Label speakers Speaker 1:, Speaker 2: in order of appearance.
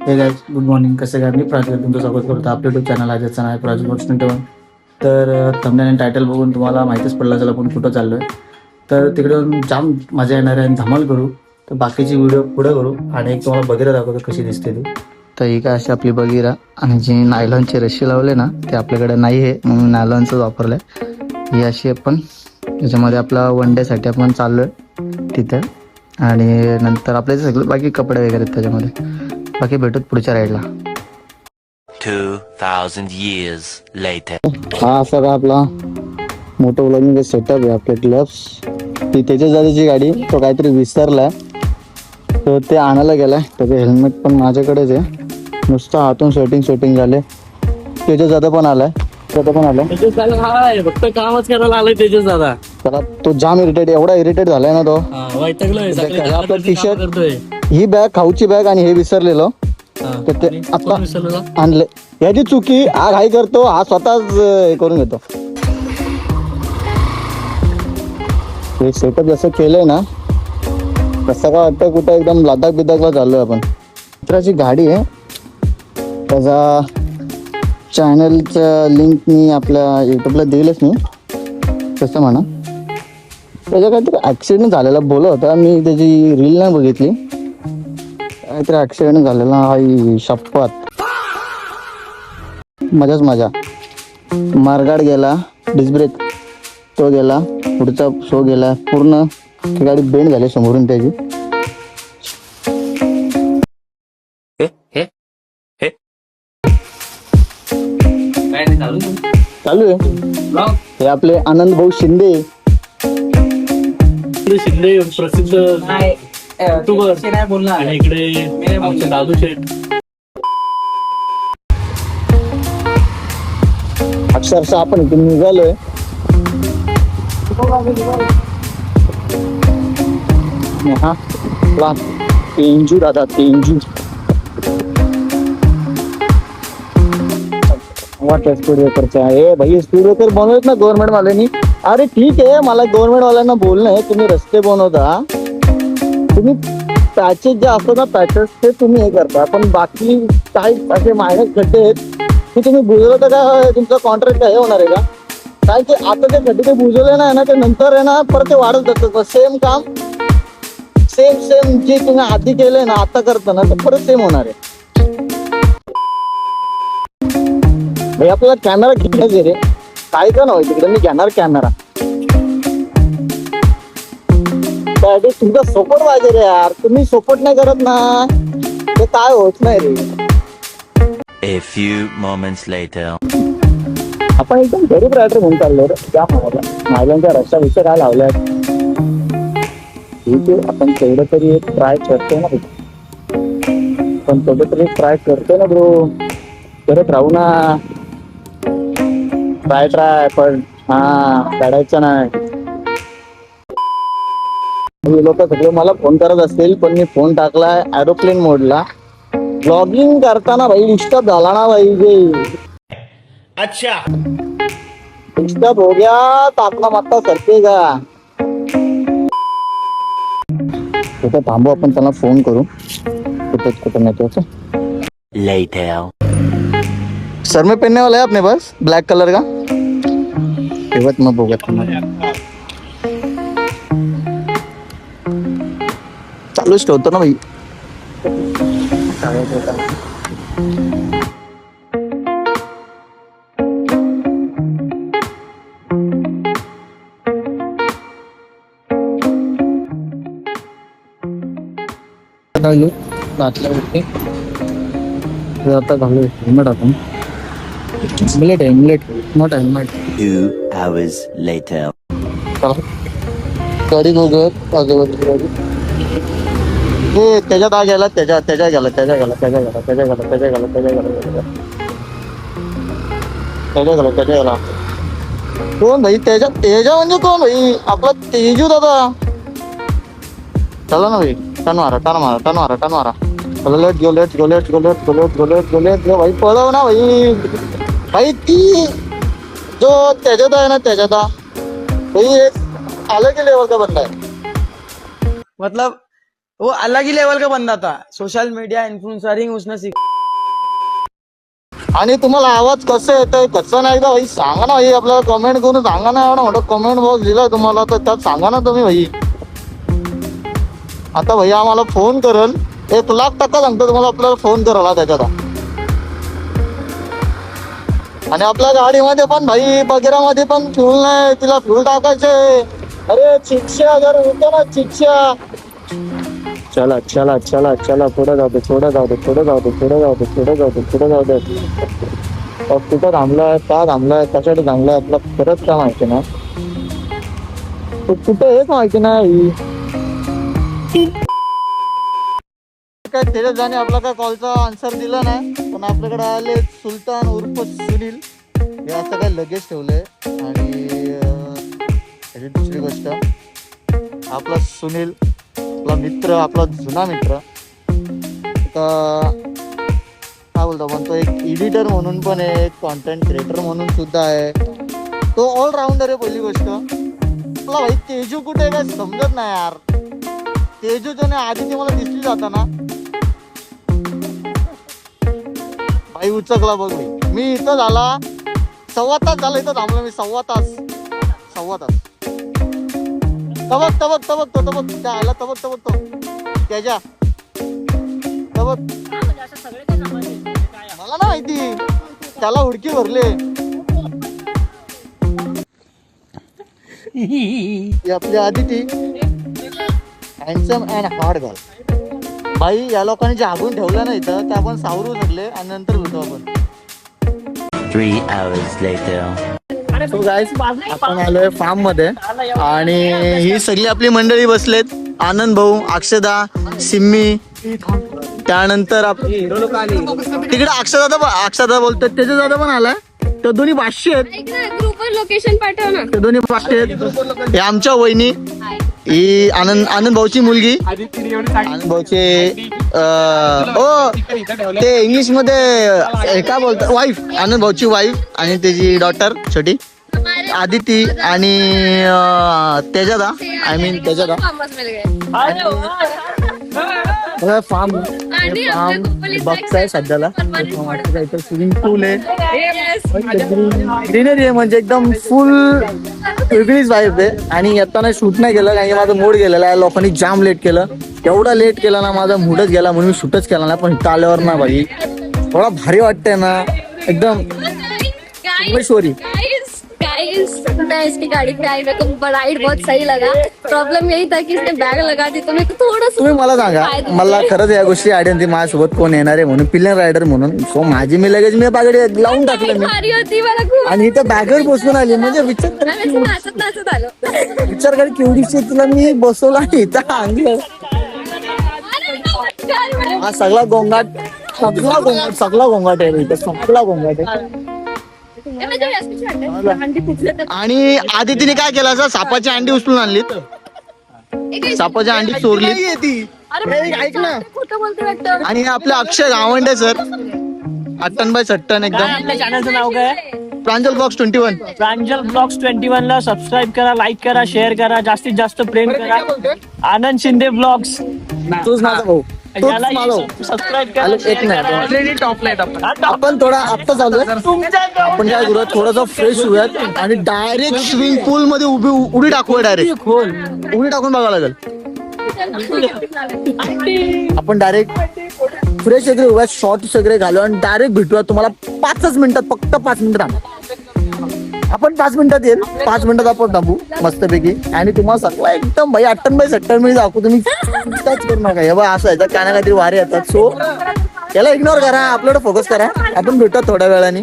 Speaker 1: हे guys good morning. कसं काय? मी प्राजल तुमचं स्वागत करतो आपल्या यूट्यूब चॅनल आजचं नाव आहे प्राजल वॉचिंग टेवन. तर थंबनेल आणि टायटल बघून तुम्हाला माहितीच पडलं असेल आपण कुठं चाललो आहे. तर तिकडे जाम मजा येणार आहे आणि धमाल करू. तर बाकीची व्हिडिओ पुढे करू आणि एक तुम्हाला बघिरा दाखवतो कशी दिसते ती. तर ही काय अशी आपली बघिरा आणि जी नायलॉनची रशी लावले ना ते आपल्याकडे नाही आहे म्हणून नायलॉनचंच वापरलं आहे. ही अशी आपण त्याच्यामध्ये आपला वन डेसाठी आपण चाललो आहे तिथं आणि नंतर आपले सगळे बाकी कपडे वगैरे आहेत त्याच्यामध्ये. बाकी भेटूत पुढच्या राईडला.
Speaker 2: 2000 years later.
Speaker 1: हा असा का आपला मोठं व्लॉगिंग सेटअप आहे. आपले ग्लव्स ती त्याच्या दादाची गाडी तो काहीतरी विसरला तर ते आणायला गेलाय. त्याचं हेल्मेट पण माझ्याकडेच आहे. नुसतं हातून शूटिंग झाले. त्याच्या दादा पण आलाय.
Speaker 3: फक्त कामच करायला आलाय त्याच्याच दादा.
Speaker 1: त्याला तो जाम एवढा इरिटेट झालाय ना तो. आपला टी शर्ट ही बॅग खाऊची बॅग आणि हे विसरलेलो तर ते आता आणले. याची चुकी हा घाई करतो, हा स्वतःच हे करून घेतो. हे सेटअप जसं केलंय ना तसं काय वाटतं कुठं एकदम लदाख बिदाखला चाललोय आपण. मित्राची गाडी आहे. त्याचा चॅनलचं लिंक मी आपल्या यूट्यूबला देईलच मी तसं म्हणा. त्याच्या काहीतरी ॲक्सिडेंट झालेला बोलत होता. मी त्याची रील नाही बघितली. काहीतरी ॲक्सिडेंट झालेला. आई शपथ मजाच मजा. मारगाड गेला, डिस्ब्रेक तो गेला, पुढचा शो गेला, पूर्ण गाडी बेंड झाली समोरून त्याची. चालू आहे. हे आपले आनंद भाऊ शिंदे
Speaker 3: प्रसिद्ध युट्यूबर बोलणार आणि इकडे आमचे दादू शेठ.
Speaker 1: अक्षरशः आपण इथून निघालोय. हा तेंजू दादा तेंजू वाटलं स्पीड ब्रेकरचा आहे भाई. स्पीड ब्रेकर बनवत ना गव्हर्नमेंट वाल्यांनी. अरे ठीक आहे, मला गव्हर्नमेंट वाल्यांना बोलणं आहे तुम्ही रस्ते बनवता, तुम्ही पॅचेस जे असतात ना पॅचेस ते तुम्ही हे करता, पण बाकी काही असे मायनस खड्डे आहेत की तुम्ही बुजवलं तर काय तुमचं कॉन्ट्रॅक्ट काय होणार आहे का? काय की आता ते खड्डे ते बुजवले नाही ना ते नंतर आहे ना परत ते वाढत जातात. सेम काम सेम जे तुम्ही आधी केलंय ना आता करता ना तर परत सेम होणार आहे. भाई आपल्याला कॅमेरा घेण्याचे रे काय का नव्हे तिकडे मी घेणार कॅमेरा. त्यासाठी तुमचा सपोर्ट पाहिजे रे यार. तुम्ही सपोर्ट नाही करत ना ते काय होत नाही रे.
Speaker 2: A few moments later.
Speaker 1: आपण एकदम गरीब रायडर म्हणून चाललो रे. त्या महिलांच्या रस्त्या विषय काय लावल्या ठीक आहे. आपण तेवढं तरी एक ट्राय करतो ना, पण तेवढं तरी ट्राय करतो ना ब्रो. करत राहू ना. ट्राय पण हा काढायचं नाही. लोक सगळे मला फोन करत असतील पण मी फोन टाकलाय एरोप्लेन मोडला. ब्लॉगिंग करताना भाई डिस्टर्ब झाला ना भाई.
Speaker 2: अच्छा
Speaker 1: डिस्टर्ब हो गया तो आपला माता सरकेगा. कुठे थांबू आपण त्यांना फोन करू. कुठे नेटवर्क
Speaker 2: later.
Speaker 1: सर में पहनने वाला है अपने पास ब्लैक कलर का. तेवत मग बघूयात तुम्हाला. चालूच ठेवतो ना भाई. आता घालू हेल्मेट. आपण helmet not helmet.
Speaker 2: 2 hours later.
Speaker 1: गाडी बघत गाडी हे त्याच्यात आ गेला त्याच्या गेला कोण भाई त्याच्या म्हणजे कोण भाई आपला तेजू दादा. चला ना भाई टन मारा. लेट गो भाई पळव ना भाई ती जो त्याच्यात आहे ना त्याच्यात भाई एक अलग ही लेवल का बंदा है. मतलब
Speaker 4: वो अलग ही लेवल का बंदा था. सोशल मीडिया इन्फ्लुएंसरिंग उसने सीखा.
Speaker 1: आणि तुम्हाला आवाज कसं येतोय कसं नाही एकदा भाई सांगा ना भाई, आपल्याला कमेंट करून सांगा ना. एवढा मोठा कमेंट बॉक्स दिलाय तुम्हाला तर त्यात सांगा ना तुम्ही भाई. आता भाई आम्हाला फोन करल, 1,00,000% सांगतो तुम्हाला, आपल्याला फोन करायला त्याच्यात. आणि आपल्या गाडीमध्ये पण भाई बगेरामध्ये पण फ्यूल नाही, तिला फ्यूल टाकायचे. अरे चिकशा जर होतं ना चिकशा. चला चला चला चला पुढे जाऊ दे, पुढे जाऊ दे, पुढे जाऊ दे, पुढे जाऊ दे, पुढे जाऊ दे, पुढे जाऊ दे. कुठं थांबलाय, का थांबलाय, कशासाठी थांबलाय, आपला परत काय माहिती ना. तो कुठं हेच माहिती नाही. काय तेरे जाणे आपला काय कॉलचा आन्सर दिला नाही, पण आपल्याकडे आले सुलतान उर्फ सुनील. हे असं काय लगेच ठेवलंय. आणि त्याची दुसरी गोष्ट, आपला सुनील आपला मित्र, आपला जुना मित्र, काय बोलतो पण तो एक एडिटर म्हणून पण आहे, एक कॉन्टेंट क्रिएटर म्हणून सुद्धा आहे. तो ऑलराऊंडर आहे. पहिली गोष्ट आपला भाई तेजू कुठे आहे काय समजत नाही यार. तेजूच्या आधी ती मला दिसली जाताना भाई उचकला बघ भाई. मी इथं झाला 1.25 तास झाला, इथं थांबलो मी 1.25 तास. तबक त्या आला तबक त्याच्या तबक. मला ना माहिती, त्याला हुडकी भरले. ही आपली Aditi, handsome and hard girl. भाई या लोकांनी जे हागून ठेवलं ना इथं, ते आपण सावरू शकले आणि नंतर भेटू आपण.
Speaker 2: 3 hours later.
Speaker 1: So guys, आपण आलोय फार्म मध्ये आणि ही सगळी आपली मंडळी बसलेत. आनंद भाऊ, अक्षदा, सिम्मी, त्यानंतर तिकडे अक्षदा बोलतात, त्याचे दादा पण आलाय. तर दोन्ही 500 आहेत.
Speaker 5: ग्रुपवर लोकेशन पाठव ना.
Speaker 1: ते दोन्ही 500 आहेत. हे आमच्या वहिनी, ही आनंद भाऊची मुलगी, आनंद भाऊचे ते इंग्लिश मध्ये काय बोलतात, वाईफ, आनंद भाऊची वाईफ आणि त्याची डॉटर छोटी आदिती आणि तेजादा, आय मीन तेजादा. फार्म बघताय सध्याला. इथं स्विमिंग पूल आहे, ग्रीनरी आहे, म्हणजे एकदम फुल वेगळीच वाईफ आहे. आणि येताना शूट नाही केलं कारण की माझा मूड गेलेला आहे. लोकांनी जाम लेट केलं, एवढा लेट केला ना माझा मूडच गेला, म्हणून मी शूटच केला नाही. पण इथं आल्यावर ना भाई थोडा भारी वाटतंय ना एकदम. सोमेश्वरी
Speaker 5: मैं इसकी गाड़ी पे आई, मेरे को राइड बहुत सही लगा. प्रॉब्लम यही था कि इसने बैग लगा दी, तो मेरे को थोड़ा
Speaker 1: तुम्ही मला सांगा, मला खरंच या गोष्टी आयडिया होती माझ्यासोबत कोण येणार आहे म्हणून, पिल्लर रायडर म्हणून. सो माझी मी लगेच मी बागडी लावून टाकलं मी,
Speaker 5: भारी होती मला खूप.
Speaker 1: आणि इथं बॅगवर बसून आली. म्हणजे विचार
Speaker 5: नाचत आलो.
Speaker 1: विचार कर केवढीशी तुला मी बसवला आणि इथं आणलं. हा सगळा गोंगाट आहे इथं, सगळा गोंगाट आहे. आणि आदितीने काय केलं, असं सापाची अंडी उचलून आणली, सापाची अंडी चोरली. ऐक ना. आणि हे आपले अक्षय गावंडे सर, 58/56 एकदम.
Speaker 3: आपल्या चॅनलचं नाव काय?
Speaker 1: प्रांजल ब्लॉग्स 21.
Speaker 3: प्रांजल ब्लॉग्स 21 ला सबस्क्राईब करा, लाईक करा, शेअर करा, जास्तीत जास्त प्रेम करा. आनंद शिंदे ब्लॉग्स,
Speaker 1: तूच माझा भाऊ, तूच माझा भाऊ.
Speaker 3: सबस्क्राईब करा.
Speaker 1: एक मिनिट, आपण थोडा आत्ता चालू आपण काय करूया, थोडंसं फ्रेश होऊयात आणि डायरेक्ट स्विमिंग पूल मध्ये उडी टाकूया. डायरेक्ट उडी टाकून बघावं लागेल. आपण डायरेक्ट फ्रेश वगैरे होऊयात, शॉर्ट्स वगैरे घालू आणि डायरेक्ट भेटूया तुम्हाला 5 मिनिटात. फक्त 5 मिनिटात आपण 5 मिनिटात येईल. 5 मिनिटात आपण थांबू मस्तपैकी आणि तुम्हाला सगळं एकदम भाई 58/56 मी दाखवू. तुम्ही टच करू नका. हे बघा असं आहे, काना काहीतरी वारे येतात. सो याला इग्नोर करा, आपल्याकडे फोकस करा. आपण भेटूया थोड्या वेळाने.